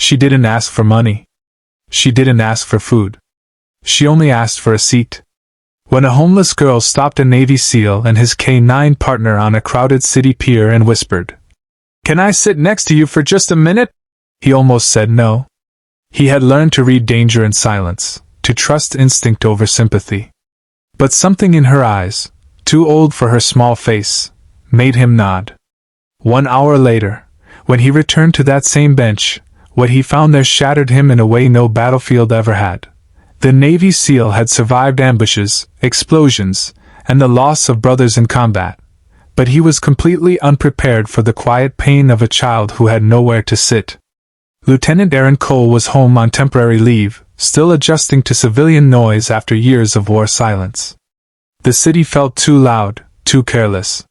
She didn't ask for money. She didn't ask for food. She only asked for a seat. When a homeless girl stopped a Navy SEAL and his K-9 partner on a crowded city pier and whispered, "Can I sit next to you for just a minute?" he almost said no. He had learned to read danger in silence, to trust instinct over sympathy. But something in her eyes, too old for her small face, made him nod. 1 hour later, when he returned to that same bench, what he found there shattered him in a way no battlefield ever had. The Navy SEAL had survived ambushes, explosions, and the loss of brothers in combat, but he was completely unprepared for the quiet pain of a child who had nowhere to sit. Lieutenant Aaron Cole was home on temporary leave, still adjusting to civilian noise after years of war silence. The city felt too loud, too careless.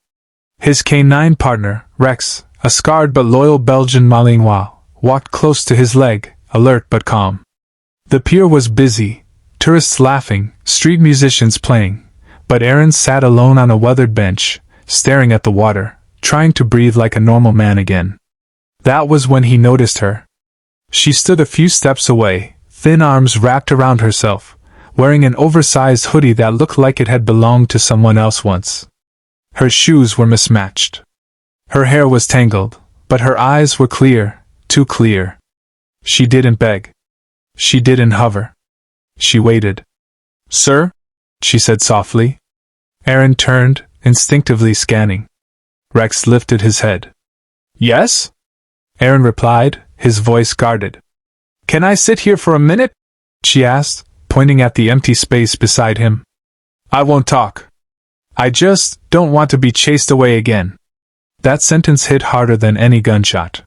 His K-9 partner, Rex, a scarred but loyal Belgian Malinois, walked close to his leg, alert but calm. The pier was busy, tourists laughing, street musicians playing, but Aaron sat alone on a weathered bench, staring at the water, trying to breathe like a normal man again. That was when he noticed her. She stood a few steps away, thin arms wrapped around herself, wearing an oversized hoodie that looked like it had belonged to someone else once. Her shoes were mismatched. Her hair was tangled, but her eyes were clear, too clear. She didn't beg. She didn't hover. She waited. "Sir?" she said softly. Aaron turned, instinctively scanning. Rex lifted his head. "Yes?" Aaron replied, his voice guarded. "Can I sit here for a minute?" she asked, pointing at the empty space beside him. "I won't talk. I just don't want to be chased away again." That sentence hit harder than any gunshot.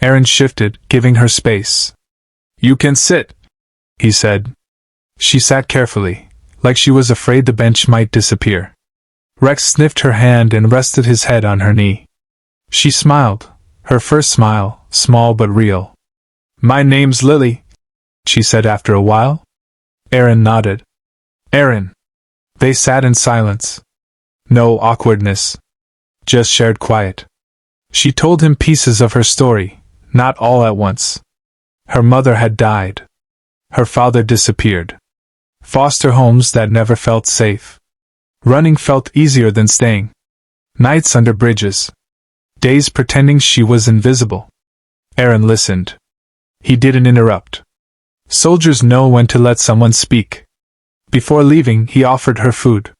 Aaron shifted, giving her space. "You can sit," he said. She sat carefully, like she was afraid the bench might disappear. Rex sniffed her hand and rested his head on her knee. She smiled, her first smile, small but real. "My name's Lily," she said after a while. Aaron nodded. "Aaron." They sat in silence. No awkwardness. Just shared quiet. She told him pieces of her story, not all at once. Her mother had died. Her father disappeared. Foster homes that never felt safe. Running felt easier than staying. Nights under bridges. Days pretending she was invisible. Aaron listened. He didn't interrupt. Soldiers know when to let someone speak. Before leaving, he offered her food.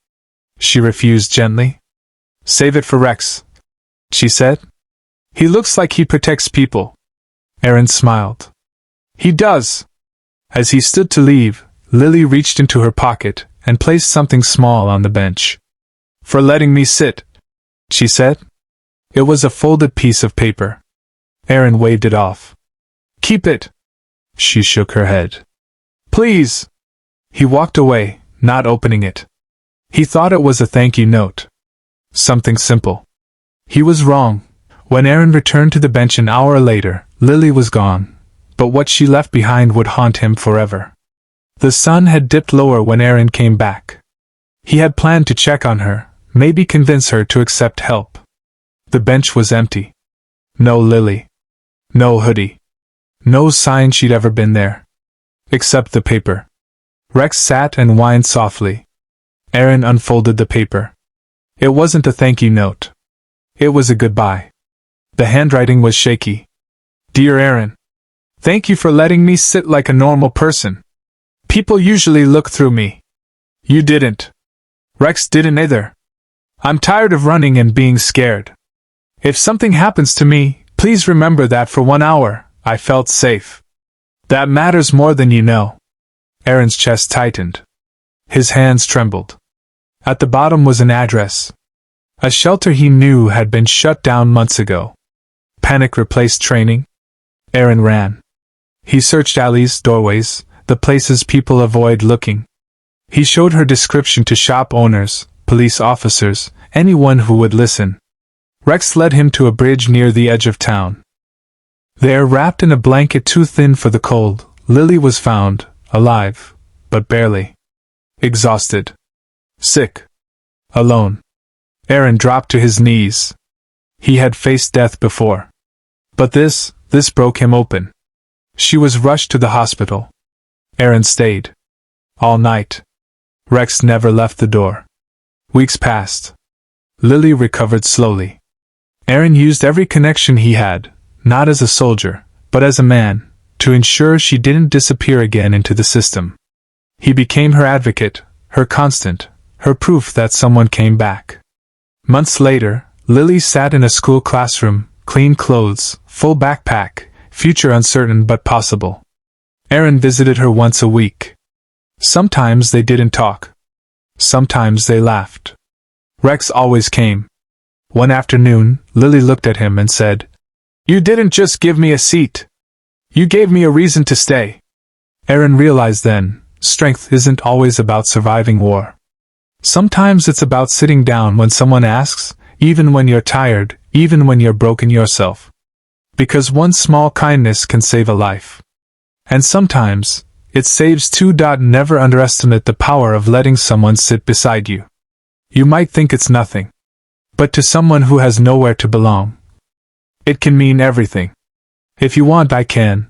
She refused gently. "Save it for Rex," she said. "He looks like he protects people." Aaron smiled. "He does." As he stood to leave, Lily reached into her pocket and placed something small on the bench. "For letting me sit," she said. It was a folded piece of paper. Aaron waved it off. "Keep it." She shook her head. "Please." He walked away, not opening it. He thought it was a thank you note. Something simple. He was wrong. When Aaron returned to the bench an hour later, Lily was gone, but what she left behind would haunt him forever. The sun had dipped lower when Aaron came back. He had planned to check on her, maybe convince her to accept help. The bench was empty. No Lily. No hoodie. No sign she'd ever been there. Except the paper. Rex sat and whined softly. Aaron unfolded the paper. It wasn't a thank you note. It was a goodbye. The handwriting was shaky. "Dear Aaron, thank you for letting me sit like a normal person. People usually look through me. You didn't. Rex didn't either. I'm tired of running and being scared. If something happens to me, please remember that for 1 hour, I felt safe. That matters more than you know." Aaron's chest tightened. His hands trembled. At the bottom was an address. A shelter he knew had been shut down months ago. Panic replaced training. Aaron ran. He searched alleys, doorways, the places people avoid looking. He showed her description to shop owners, police officers, anyone who would listen. Rex led him to a bridge near the edge of town. There, wrapped in a blanket too thin for the cold, Lily was found, alive, but barely. Exhausted. Sick. Alone. Aaron dropped to his knees. He had faced death before. But this broke him open. She was rushed to the hospital. Aaron stayed. All night. Rex never left the door. Weeks passed. Lily recovered slowly. Aaron used every connection he had, not as a soldier, but as a man, to ensure she didn't disappear again into the system. He became her advocate, her constant, her proof that someone came back. Months later, Lily sat in a school classroom, clean clothes, full backpack, future uncertain but possible. Aaron visited her once a week. Sometimes they didn't talk. Sometimes they laughed. Rex always came. One afternoon, Lily looked at him and said, "You didn't just give me a seat. You gave me a reason to stay." Aaron realized then, strength isn't always about surviving war. Sometimes it's about sitting down when someone asks, even when you're tired, even when you're broken yourself. Because one small kindness can save a life. And sometimes, it saves two. Never underestimate the power of letting someone sit beside you. You might think it's nothing. But to someone who has nowhere to belong, it can mean everything. If you want, I can